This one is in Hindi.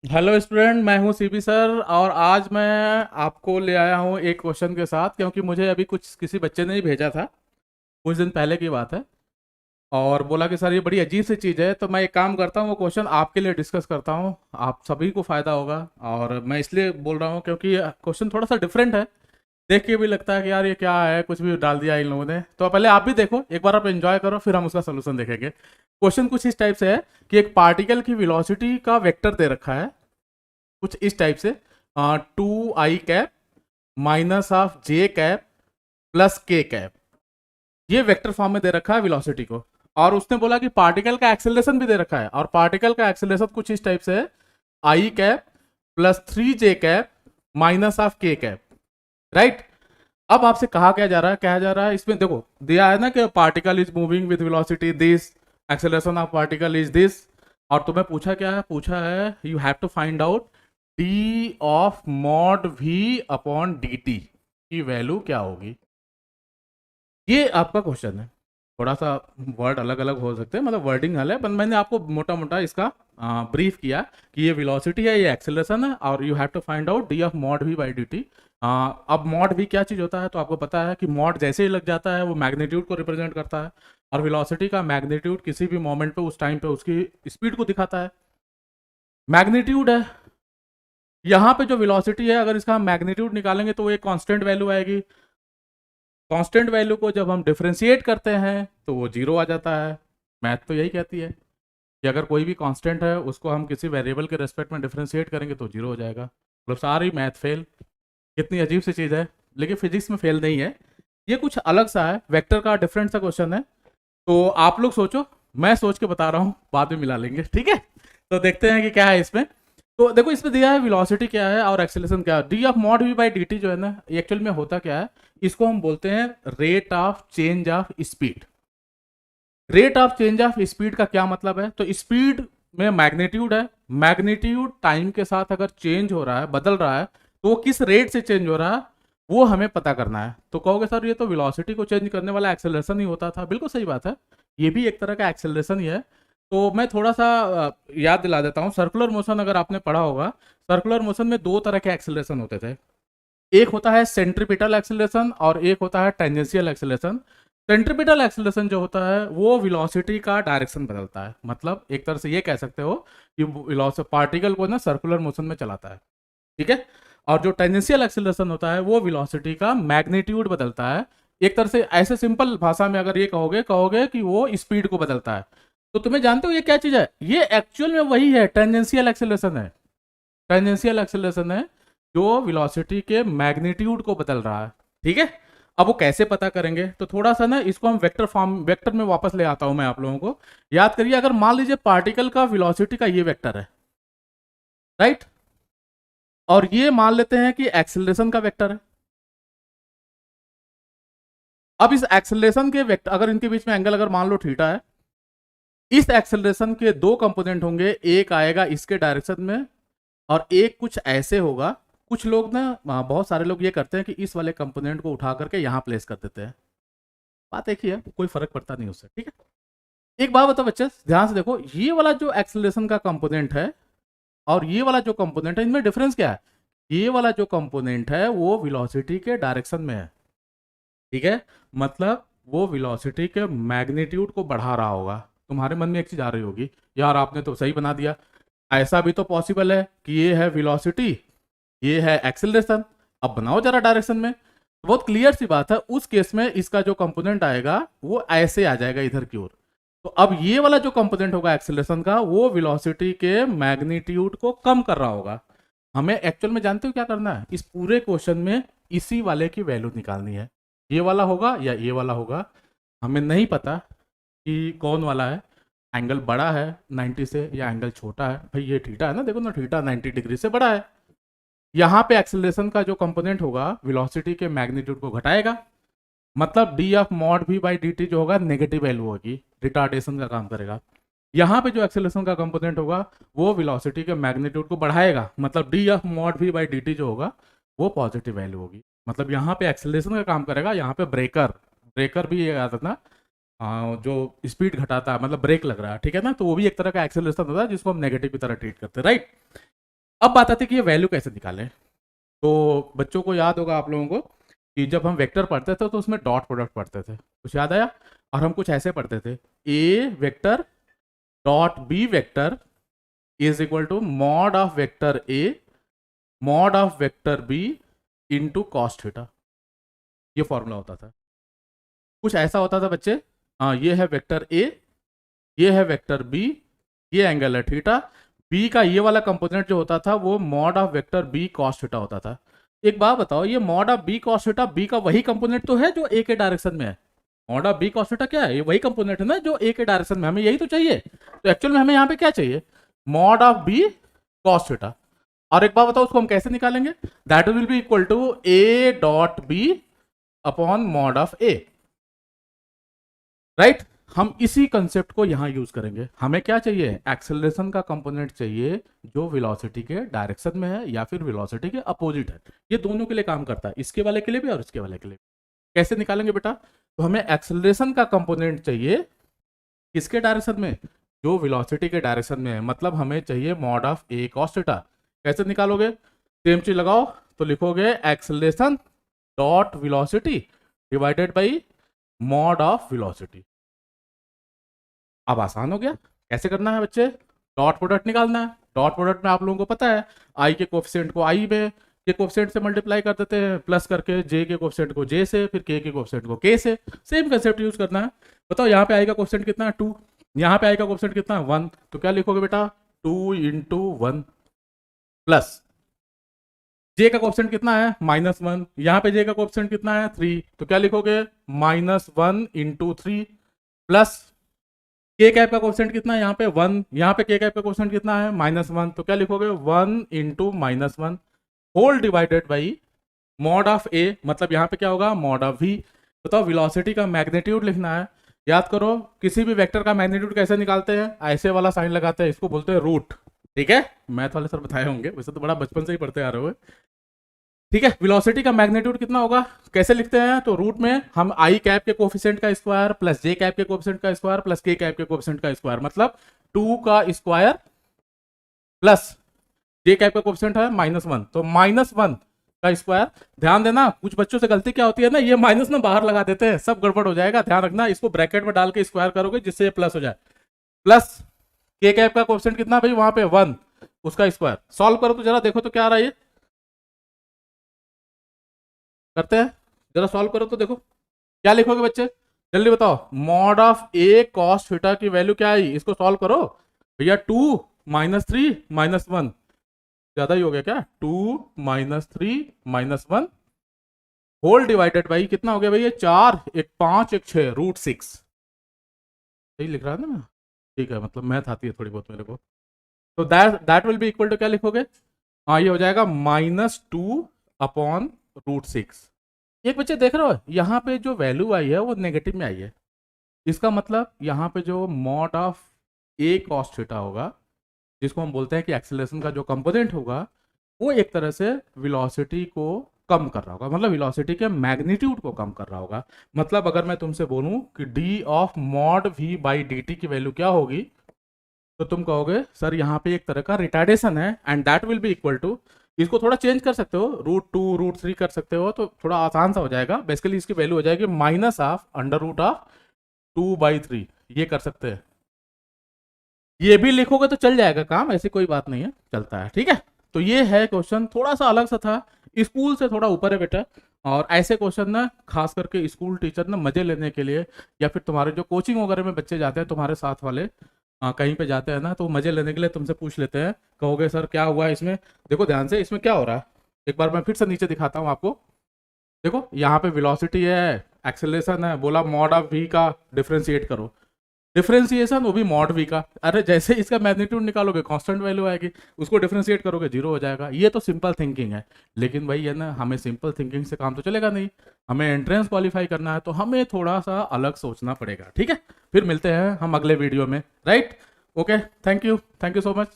हेलो स्टूडेंट, मैं हूं सीबी सर। और आज मैं आपको ले आया हूं एक क्वेश्चन के साथ, क्योंकि मुझे अभी कुछ किसी बच्चे ने ही भेजा था। कुछ दिन पहले की बात है। और बोला कि सर ये बड़ी अजीब सी चीज़ है, तो मैं एक काम करता हूँ, वो क्वेश्चन आपके लिए डिस्कस करता हूँ। आप सभी को फ़ायदा होगा। और मैं इसलिए बोल रहा हूँ क्योंकि क्वेश्चन थोड़ा सा डिफरेंट है। देख के भी लगता है कि यार ये क्या है, कुछ भी डाल दिया इन लोगों ने। तो पहले आप भी देखो, एक बार आप एंजॉय करो, फिर हम उसका सोल्यूशन देखेंगे। क्वेश्चन कुछ इस टाइप से है कि एक पार्टिकल की वेलोसिटी का वेक्टर दे रखा है कुछ इस टाइप से। 2i cap minus of J cap plus के कैप, ये वेक्टर फॉर्म में दे रखा है वेलोसिटी को। और उसने बोला कि पार्टिकल का एक्सेलरेशन भी दे रखा है, और पार्टिकल का एक्सेलरेशन कुछ इस टाइप से है। I cap plus 3j cap minus of k cap. Right. अब आपसे कहा क्या जा रहा है, कहा जा रहा है इसमें देखो दिया है ना कि particle is moving with velocity this, acceleration of particle is this. और तुम्हें पूछा क्या है, पूछा है you have to find out d of mod v upon d t की वैल्यू क्या होगी। ये आपका क्वेश्चन है। थोड़ा सा वर्ड अलग अलग हो सकते हैं, मतलब वर्डिंग अलग है, पर मैंने आपको मोटा मोटा इसका ब्रीफ किया कि ये वेलोसिटी है, ये एक्सेलरेशन है, और you have to find out d of mod v by d t. अब मॉड वी क्या चीज़ होता है, तो आपको पता है कि मॉड जैसे ही लग जाता है वो मैग्नीट्यूड को रिप्रेजेंट करता है। और वेलोसिटी का मैग्नीट्यूड किसी भी मोमेंट पे उस टाइम पे उसकी स्पीड को दिखाता है। मैग्नीट्यूड है यहाँ पे जो वेलोसिटी है, अगर इसका हम मैग्नीट्यूड निकालेंगे तो वो एक कांस्टेंट वैल्यू आएगी। कांस्टेंट वैल्यू को जब हम डिफरेंशिएट करते हैं तो वो जीरो आ जाता है। मैथ तो यही कहती है कि अगर कोई भी कांस्टेंट है उसको हम किसी वेरिएबल के रेस्पेक्ट में डिफरेंशिएट करेंगे तो जीरो हो जाएगा। मतलब सारी मैथ फेल। कितनी अजीब सी चीज़ है, लेकिन फिजिक्स में फेल नहीं है। ये कुछ अलग सा है, वेक्टर का डिफरेंट सा क्वेश्चन है। तो आप लोग सोचो, मैं सोच के बता रहा हूँ, बाद में मिला लेंगे, ठीक है। तो देखते हैं कि क्या है इसमें। तो देखो इसमें दिया है वेलोसिटी क्या है और एक्सेलरेशन क्या है। D of mod v by d T जो है ना, एक्चुअल में होता क्या है, इसको हम बोलते हैं rate of change of speed. Rate of change of speed का क्या मतलब है, तो स्पीड में मैग्नीट्यूड है। मैग्नीट्यूड टाइम के साथ अगर चेंज हो रहा है, बदल रहा है, तो वो किस रेट से चेंज हो रहा है वो हमें पता करना है। तो कहोगे सर ये तो वेलोसिटी को चेंज करने वाला एक्सेलरेशन ही होता था। बिल्कुल सही बात है, ये भी एक तरह का एक्सेलरेशन ही है। तो मैं थोड़ा सा याद दिला देता हूँ। सर्कुलर मोशन अगर आपने पढ़ा होगा, सर्कुलर मोशन में दो तरह के एक्सेलरेशन होते थे। एक होता है सेंट्रीपिटल एक्सेलरेशन और एक होता है टेंजेंशियल एक्सेलरेशन। सेंट्रीपिटल एक्सेलरेशन जो होता है वो वेलोसिटी का डायरेक्शन बदलता है। मतलब एक तरह से ये कह सकते हो कि वेलोसिटी पार्टिकल को ना सर्कुलर मोशन में चलाता है, ठीक है। और जो टेंजेंशियल एक्सेलरेशन होता है वो वेलोसिटी का मैग्नीट्यूड बदलता है। एक तरह से ऐसे सिंपल भाषा में अगर ये कहोगे कहोगे कि वो स्पीड को बदलता है। तो तुम्हें जानते हो ये क्या चीज है, ये एक्चुअल में वही है, टेंजेंशियल एक्सेलरेशन है। टेंजेंशियल एक्सेलरेशन है जो वेलोसिटी के मैग्नीट्यूड को बदल रहा है, ठीक है। अब वो कैसे पता करेंगे, तो थोड़ा सा ना इसको हम वेक्टर फॉर्म, वेक्टर में वापस ले आता हूं मैं आप लोगों को। याद करिए, अगर मान लीजिए पार्टिकल का वेलोसिटी का ये वेक्टर है, राइट, और ये मान लेते हैं कि एक्सेलरेशन का वेक्टर है। अब इस एक्सेलरेशन के वेक्टर, अगर इनके बीच में एंगल अगर मान लो थीटा है, इस एक्सेलरेशन के दो कंपोनेंट होंगे, एक आएगा इसके डायरेक्शन में और एक कुछ ऐसे होगा। कुछ लोग ना, बहुत सारे लोग ये करते हैं कि इस वाले कंपोनेंट को उठा करके यहाँ प्लेस कर देते हैं। बात एक ही है, कोई फर्क पड़ता नहीं उससे, ठीक है। एक बात बताओ बच्चे, ध्यान से देखो, ये वाला जो एक्सेलरेशन का कंपोनेंट है और ये वाला जो कंपोनेंट है, इनमें डिफरेंस क्या है। ये वाला जो कंपोनेंट है वो वेलोसिटी के डायरेक्शन में है, ठीक है। मतलब वो वेलोसिटी के मैग्नीट्यूड को बढ़ा रहा होगा। तुम्हारे मन में एक चीज आ रही होगी, यार आपने तो सही बना दिया, ऐसा भी तो पॉसिबल है कि ये है वेलोसिटी, ये है एक्सेलरेशन, अब बनाओ जरा डायरेक्शन में। बहुत क्लियर सी बात है, उस केस में इसका जो कंपोनेंट आएगा वो ऐसे आ जाएगा इधर की ओर। तो अब ये वाला जो कंपोनेंट होगा एक्सेलरेशन का, वो वेलोसिटी के मैग्नीट्यूड को कम कर रहा होगा। हमें एक्चुअल में जानते हो क्या करना है, इस पूरे क्वेश्चन में इसी वाले की वैल्यू निकालनी है। ये वाला होगा या ये वाला होगा, हमें नहीं पता कि कौन वाला है। एंगल बड़ा है 90 से या एंगल छोटा है, भाई ये थीटा है ना, देखो ना थीटा 90 डिग्री से बड़ा है। यहाँ पे एक्सेलरेशन का जो कंपोनेंट होगा वेलोसिटी के मैग्नीट्यूड को घटाएगा। मतलब D of mod v by d T जो होगा नेगेटिव वैल्यू होगी, रिटार्डेशन का काम करेगा। यहाँ पे जो एक्सेलरेशन का कंपोनेंट होगा वो वेलोसिटी के मैग्नीट्यूड को बढ़ाएगा। मतलब D of mod v by d T जो होगा वो पॉजिटिव वैल्यू होगी। मतलब यहाँ पे एक्सेलरेशन का काम करेगा, यहाँ पे ब्रेकर, ब्रेकर भी ये आता ना, जो स्पीड घटाता है, मतलब ब्रेक लग रहा है, ठीक है ना, तो वो भी एक तरह का एक्सेलरेशन होता है जिसको हम नेगेटिव की तरह ट्रीट करते हैं, राइट। अब बात आती है कि ये वैल्यू कैसे निकालें। तो बच्चों को याद होगा आप लोगों को कि जब हम वेक्टर पढ़ते थे तो उसमें डॉट प्रोडक्ट पढ़ते थे, कुछ याद आया? और हम कुछ ऐसे पढ़ते थे, A vector dot B vector is equal to mod of vector A mod of vector B into cos theta. ये फॉर्मूला होता था, कुछ ऐसा होता था बच्चे। हाँ, ये है वेक्टर ए, ये है वेक्टर बी, ये एंगल है थीटा, बी का ये वाला कंपोनेंट जो होता था वो mod of vector b cos theta होता था। एक बात बताओ, ये mod of b cos theta b का वही कंपोनेंट तो है जो ए के डायरेक्शन में है। Mod of b cos theta क्या है? ये वही कंपोनेंट है ना जो ए के डायरेक्शन में, हमें यही तो चाहिए। तो एक्चुअल में हमें यहाँ पे क्या चाहिए? Mod of b cos theta. और एक बात बताओ, उसको हम कैसे निकालेंगे? That will be equal to a dot b upon mod of a, right. हम इसी कंसेप्ट को यहां यूज करेंगे। हमें क्या चाहिए? एक्सेलरेशन का कंपोनेंट चाहिए जो वेलोसिटी के डायरेक्शन में है या फिर वेलोसिटी के अपोजिट है। ये दोनों के लिए काम करता है, इसके वाले के लिए भी और इसके वाले के लिए। कैसे निकालेंगे बेटा? तो हमें एक्सेलरेशन का कंपोनेंट चाहिए किसके डायरेक्शन में? जो वेलोसिटी के डायरेक्शन में है, मतलब हमें चाहिए mod of A cos theta. कैसे निकालोगे? सेम चीज लगाओ, तो लिखोगे acceleration dot velocity divided by mod of velocity. अब आसान हो गया। कैसे करना है बच्चे? डॉट प्रोडक्ट निकालना है। डॉट प्रोडक्ट में आप लोगों को पता है, आई के कोफिशिएंट को आई में के कोफिशिएंट से मल्टीप्लाई कर देते हैं, प्लस करके जे के कोफिशिएंट को जे से, फिर के कोफिशिएंट को के से। सेम कंसेप्ट यूज करना है। बताओ यहाँ पे आई का कोफिशिएंट कितना है? 2। यहाँ पे आई का कोफिशिएंट कितना है? 1। तो क्या लिखोगे बेटा? 2 इंटू 1 प्लस जे का कोफिशिएंट कितना है? -1। यहाँ पे जे का कोफिशिएंट कितना है? 3। तो क्या लिखोगे? -1 इंटू 3 प्लस के कैप का कोफिशिएंट कितना है? यहाँ पे 1। यहाँ पे के कैप का कोफिशिएंट कितना है? -1। तो क्या लिखोगे? 1 into -1 whole divided by mod of A, मतलब यहाँ पे क्या होगा? Mod of V. बताओ, वेलोसिटी का मैग्नीट्यूड लिखना है। याद करो, किसी भी वेक्टर का मैग्नीट्यूड कैसे निकालते हैं? ऐसे वाला साइन लगाते हैं, इसको बोलते हैं रूट। ठीक है, मैथ वाले सर बताए होंगे, वैसे तो बड़ा बचपन से ही पढ़ते आ रहे हो। ठीक है, वेलोसिटी का मैग्नीट्यूड कितना होगा? कैसे लिखते हैं? तो रूट में हम आई कैप के कोफिशिएंट का स्क्वायर प्लस जे कैप के कोफिशिएंट का स्क्वायर प्लस के कैप के कोफिशिएंट का स्क्वायर, मतलब 2 का स्क्वायर प्लस जे कैप का कोफिशिएंट है -1, तो -1 का स्क्वायर। ध्यान देना, कुछ बच्चों से गलती क्या होती है ना, ये माइनस ना बाहर लगा देते हैं, सब गड़बड़ हो जाएगा। ध्यान रखना, इसको ब्रैकेट में डाल के स्क्वायर करोगे जिससे ये प्लस हो जाए। प्लस के कैप का कोफिशिएंट कितना भाई? वहां पे 1, उसका स्क्वायर। सॉल्व करो तो जरा देखो तो क्या आ रहा है ये। करते हैं, जरा सॉल्व करो तो देखो क्या लिखोगे बच्चे, जल्दी बताओ। Mod of A cos theta की वैल्यू क्या आई? इसको सॉल्व करो भैया। 2 -3 -1, ज्यादा ही हो गया क्या? 2 -3 -1 होल डिवाइडेड बाई कितना हो गया भैया? 4 1 5 1 6 √6। सही लिख रहा है ना मैं? ठीक है, मतलब मैथ आती है थोड़ी बहुत मेरे को। तो that will be equal to क्या लिखोगे? हाँ, ये हो जाएगा -2 अपॉन √6। एक बच्चे देख रहे हो, यहाँ पे जो वैल्यू आई है वो नेगेटिव में आई है। इसका मतलब यहाँ पे जो mod of A cos theta होगा, जिसको हम बोलते हैं कि एक्सेलरेशन का जो कंपोनेंट होगा, वो एक तरह से वेलोसिटी को कम कर रहा होगा, मतलब वेलोसिटी के मैग्नीट्यूड को कम कर रहा होगा। मतलब अगर मैं तुमसे बोलूं कि D of mod v by d t की वैल्यू क्या होगी, तो तुम कहोगे सर यहाँ पे एक तरह का रिटार्डेशन है, and that will be equal to, इसको थोड़ा चेंज कर सकते हो, √2 √3 कर सकते हो, तो थोड़ा आसान सा हो जाएगा। बेसिकली इसकी वैल्यू हो जाएगी -√2/3। ये कर सकते हैं, ये भी लिखोगे तो चल जाएगा काम, ऐसी कोई बात नहीं है, चलता है। ठीक है, तो ये है क्वेश्चन, थोड़ा सा अलग सा था, स्कूल से थोड़ा ऊपर है बेटा। और ऐसे क्वेश्चन ना खास करके स्कूल टीचर ना मजे लेने के लिए, या फिर तुम्हारे जो कोचिंग वगैरह में बच्चे जाते हैं तुम्हारे साथ वाले, कहीं पे जाते हैं ना, तो मजे लेने के लिए तुमसे पूछ लेते हैं। कहोगे सर क्या हुआ इसमें? देखो ध्यान से, इसमें क्या हो रहा है, एक बार मैं फिर से नीचे दिखाता हूँ आपको। देखो यहाँ पे वेलोसिटी है, एक्सेलरेशन है, बोला मॉड ऑफ वी का डिफरेंशिएट करो। डिफरेंशिएशन वो भी मॉड वी का। अरे जैसे इसका मैग्नीट्यूड निकालोगे कांस्टेंट वैल्यू आएगी, उसको डिफरेंशिएट करोगे 0 हो जाएगा। ये तो सिंपल थिंकिंग है, लेकिन भाई है ना, हमें सिंपल थिंकिंग से काम तो चलेगा नहीं। हमें एंट्रेंस क्वालिफाई करना है, तो हमें थोड़ा सा अलग सोचना पड़ेगा। ठीक है, फिर मिलते हैं हम अगले वीडियो में, right? Okay, thank you so much.